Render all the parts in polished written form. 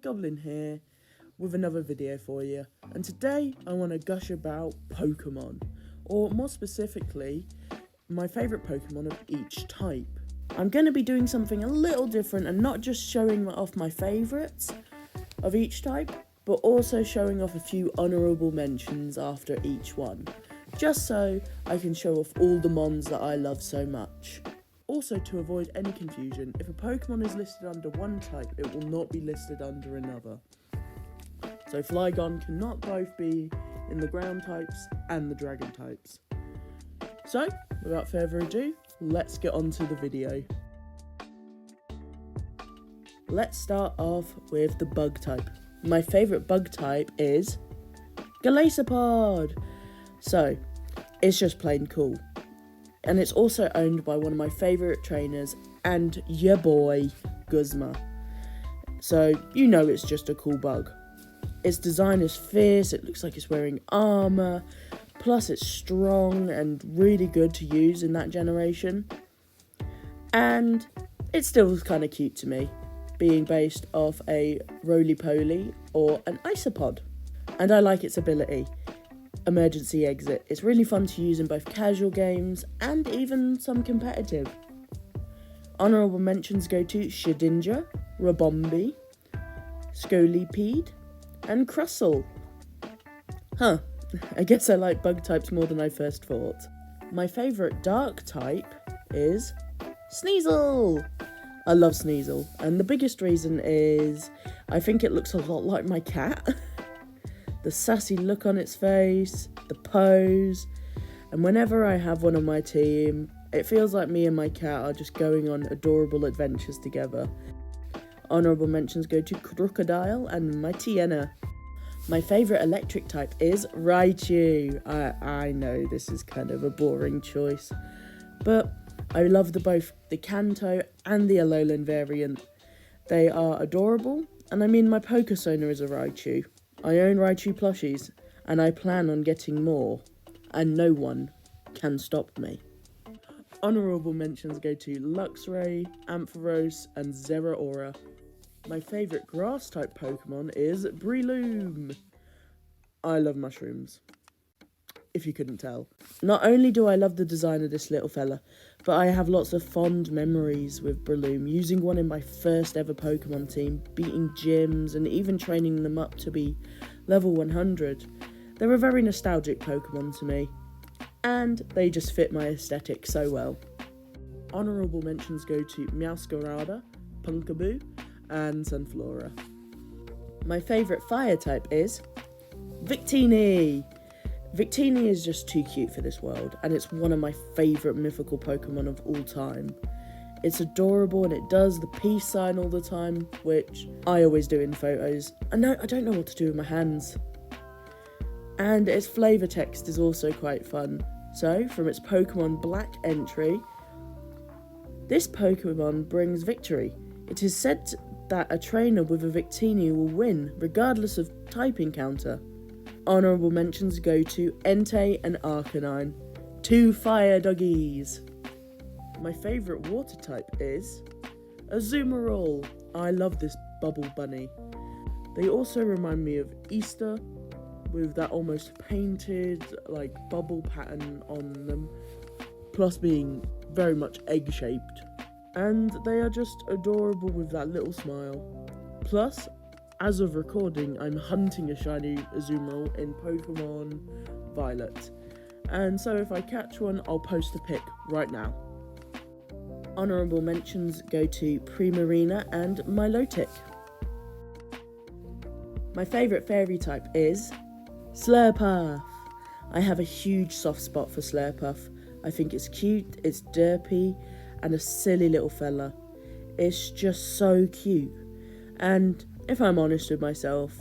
Goblin here with another video for you, and today I want to gush about Pokemon, or more specifically, my favourite Pokemon of each type. I'm going to be doing something a little different and not just showing off my favourites of each type, but also showing off a few honourable mentions after each one, just so I can show off all the mons that I love so much. Also, to avoid any confusion, if a Pokemon is listed under one type, it will not be listed under another. So Flygon cannot both be in the ground types and the dragon types. So, without further ado, let's get on to the video. Let's start off with the bug type. My favourite bug type is Golisopod. So, it's just plain cool. And it's also owned by one of my favourite trainers and your boy, Guzma. So, you know it's just a cool bug. Its design is fierce, it looks like it's wearing armour, plus it's strong and really good to use in that generation. And it still was kind of cute to me, being based off a roly-poly or an isopod. And I like its ability. Emergency exit. It's really fun to use in both casual games and even some competitive. Honourable mentions go to Shedinja, Rabombi, Scolipede, and Crustle. I guess I like bug types more than I first thought. My favourite dark type is Sneasel. I love Sneasel, and the biggest reason is I think it looks a lot like my cat. The sassy look on its face, the pose, and whenever I have one on my team, it feels like me and my cat are just going on adorable adventures together. Honourable mentions go to Crocodile and Mightyena. My favourite electric type is Raichu. I know this is kind of a boring choice, but I love both the Kanto and the Alolan variant. They are adorable, and I mean my Pokésona is a Raichu. I own Raichu plushies, and I plan on getting more, and no one can stop me. Honourable mentions go to Luxray, Ampharos, and Zeraora. My favourite grass-type Pokemon is Breloom. I love mushrooms, if you couldn't tell. Not only do I love the design of this little fella, but I have lots of fond memories with Breloom, using one in my first ever Pokemon team, beating gyms and even training them up to be level 100. They're a very nostalgic Pokemon to me, and they just fit my aesthetic so well. Honourable mentions go to Meowscarada, Pumpkaboo, and Sunflora. My favourite fire type is Victini. Victini is just too cute for this world, and it's one of my favourite mythical Pokemon of all time. It's adorable and it does the peace sign all the time, which I always do in photos. I don't know what to do with my hands. And its flavour text is also quite fun. So, from its Pokemon Black entry, this Pokemon brings victory. It is said that a trainer with a Victini will win, regardless of type encounter. Honourable mentions go to Entei and Arcanine, two fire doggies. My favourite water type is Azumarill. I love this bubble bunny. They also remind me of Easter, with that almost painted bubble pattern on them, plus being very much egg-shaped. And they are just adorable with that little smile. Plus, as of recording, I'm hunting a shiny Azumarill in Pokemon Violet. And so if I catch one, I'll post a pic right now. Honourable mentions go to Primarina and Milotic. My favourite fairy type is Slurpuff. I have a huge soft spot for Slurpuff. I think it's cute, it's derpy, and a silly little fella. It's just so cute. And if I'm honest with myself,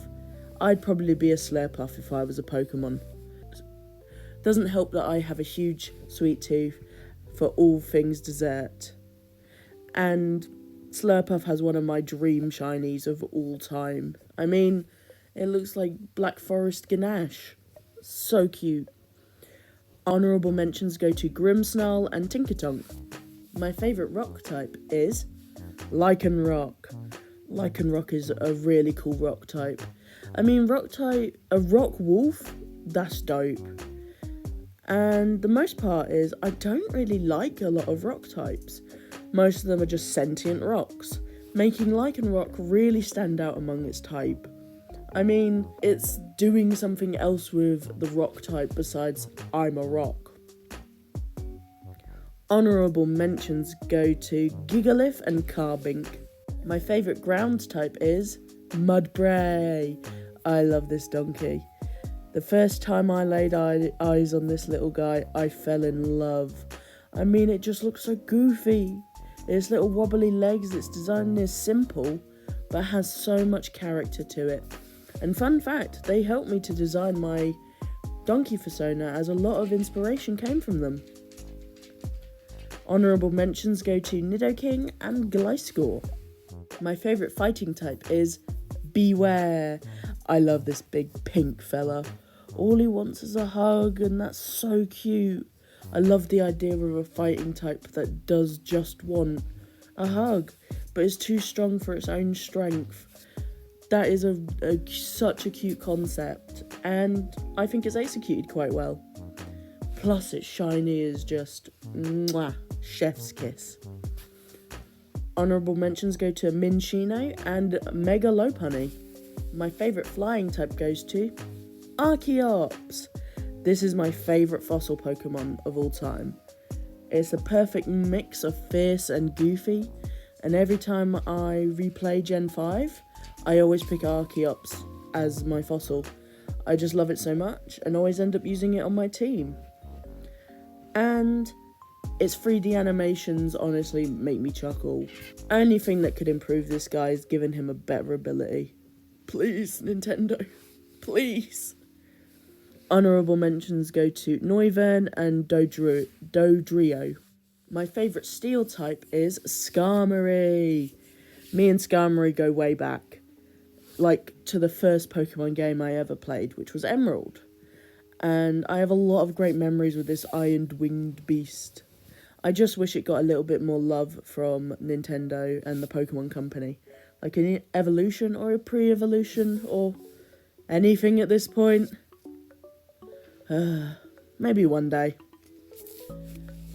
I'd probably be a Slurpuff if I was a Pokemon. Doesn't help that I have a huge sweet tooth for all things dessert. And Slurpuff has one of my dream shinies of all time. I mean, it looks like Black Forest Ganache. So cute. Honourable mentions go to Grimmsnarl and Tinkatonk. My favourite rock type is Lycanroc. Lycanroc is a really cool rock type. I mean, a rock wolf, that's dope. And the most part is, I don't really like a lot of rock types. Most of them are just sentient rocks, making Lycanroc really stand out among its type. I mean, it's doing something else with the rock type besides I'm a rock. Honourable mentions go to Gigalith and Carbink. My favourite ground type is Mudbray. I love this donkey. The first time I laid eyes on this little guy, I fell in love. I mean, it just looks so goofy. Its little wobbly legs, its design is simple, but has so much character to it. And fun fact, they helped me to design my donkey persona, as a lot of inspiration came from them. Honourable mentions go to Nidoking and Gliscor. My favourite fighting type is Bewear. I love this big pink fella. All he wants is a hug, and that's so cute. I love the idea of a fighting type that does just want a hug, but is too strong for its own strength. That is such a cute concept, and I think it's executed quite well. Plus, its shiny is just mwah, chef's kiss. Honourable mentions go to Minccino and Mega Lopunny. My favourite flying type goes to Archeops. This is my favourite fossil Pokemon of all time. It's a perfect mix of fierce and goofy, and every time I replay Gen 5, I always pick Archeops as my fossil. I just love it so much, and always end up using it on my team. And its 3D animations honestly make me chuckle. Only thing that could improve this guy is giving him a better ability. Please, Nintendo. Please. Honourable mentions go to Noivern and Dodrio. My favourite steel type is Skarmory. Me and Skarmory go way back. Like, to the first Pokemon game I ever played, which was Emerald. And I have a lot of great memories with this iron-winged beast. I just wish it got a little bit more love from Nintendo and the Pokemon Company. Like an evolution or a pre-evolution or anything at this point. Maybe one day.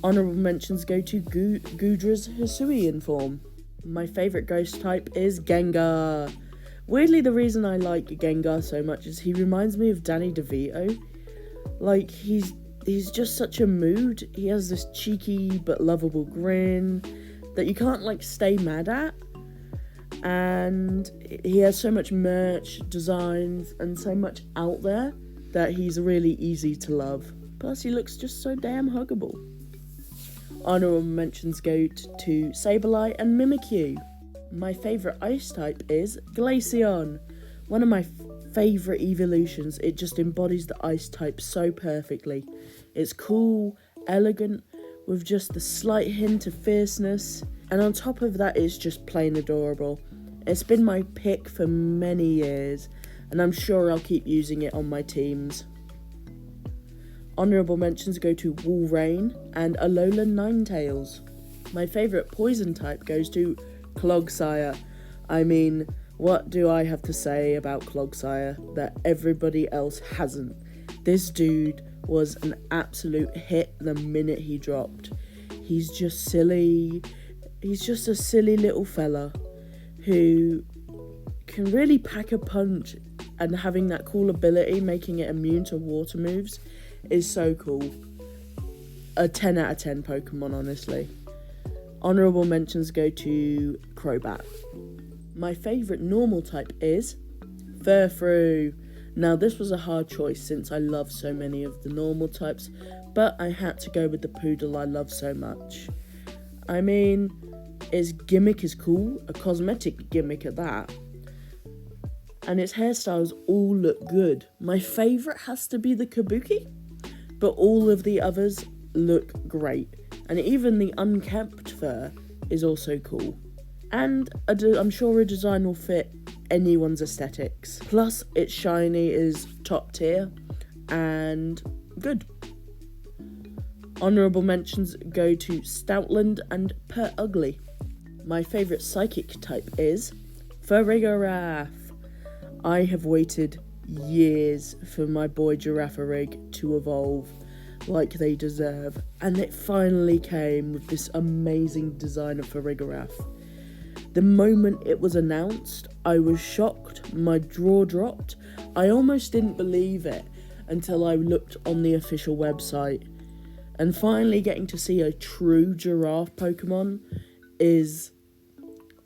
Honourable mentions go to Goodra's Hisuian form. My favourite ghost type is Gengar. Weirdly, the reason I like Gengar so much is he reminds me of Danny DeVito. Like, he's just such a mood. He has this cheeky but lovable grin that you can't, like, stay mad at. And he has so much merch, designs, and so much out there that he's really easy to love. Plus, he looks just so damn huggable. Honourable mentions go to Sableye and Mimikyu. My favourite ice type is Glaceon. One of my favourite evolutions. It just embodies the ice type so perfectly. It's cool, elegant, with just the slight hint of fierceness. And on top of that, it's just plain adorable. It's been my pick for many years, and I'm sure I'll keep using it on my teams. Honourable mentions go to Walrein and Alolan Ninetales. My favourite poison type goes to Clogsire. I mean, what do I have to say about Clogsire that everybody else hasn't? This dude was an absolute hit the minute he dropped. He's just silly. He's just a silly little fella who can really pack a punch, and having that cool ability, making it immune to water moves, is so cool. A 10 out of 10 Pokemon, honestly. Honourable mentions go to Crobat. My favourite normal type is Furfrou. Now, this was a hard choice since I love so many of the normal types, but I had to go with the poodle I love so much. I mean, its gimmick is cool, a cosmetic gimmick at that. And its hairstyles all look good. My favourite has to be the Kabuki, but all of the others look great. And even the unkempt fur is also cool. And I'm sure a design will fit anyone's aesthetics. Plus, its shiny is top tier and good. Honourable mentions go to Stoutland and Purugly. My favourite psychic type is Farigiraf. I have waited years for my boy Girafarig to evolve like they deserve, and it finally came with this amazing design of Farigiraf. The moment it was announced, I was shocked, my jaw dropped. I almost didn't believe it until I looked on the official website. And finally getting to see a true giraffe Pokemon is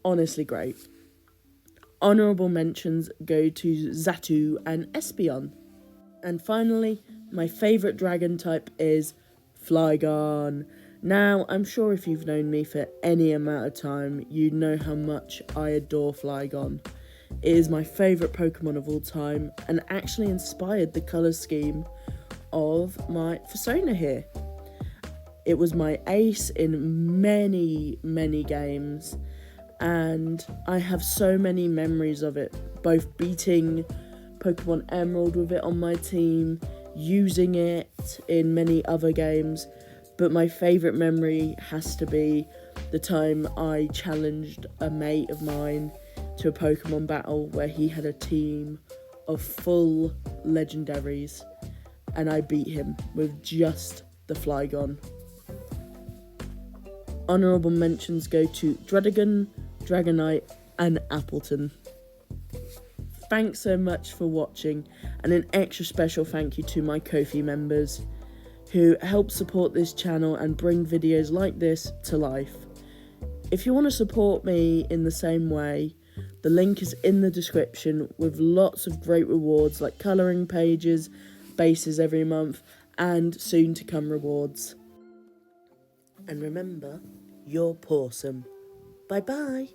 honestly great. Honourable mentions go to Xatu and Espeon. And finally, my favourite dragon type is Flygon. Now, I'm sure if you've known me for any amount of time, you know how much I adore Flygon. It is my favourite Pokemon of all time and actually inspired the colour scheme of my Persona here. It was my ace in many, many games, and I have so many memories of it, both beating Pokemon Emerald with it on my team, using it in many other games, but my favourite memory has to be the time I challenged a mate of mine to a Pokemon battle where he had a team of full legendaries, and I beat him with just the Flygon. Honourable mentions go to Druddigon, Dragonite and Appleton. Thanks so much for watching, and an extra special thank you to my Ko-fi members who help support this channel and bring videos like this to life. If you want to support me in the same way, the link is in the description with lots of great rewards like colouring pages, bases every month and soon to come rewards. And remember, you're pawsome. Bye bye.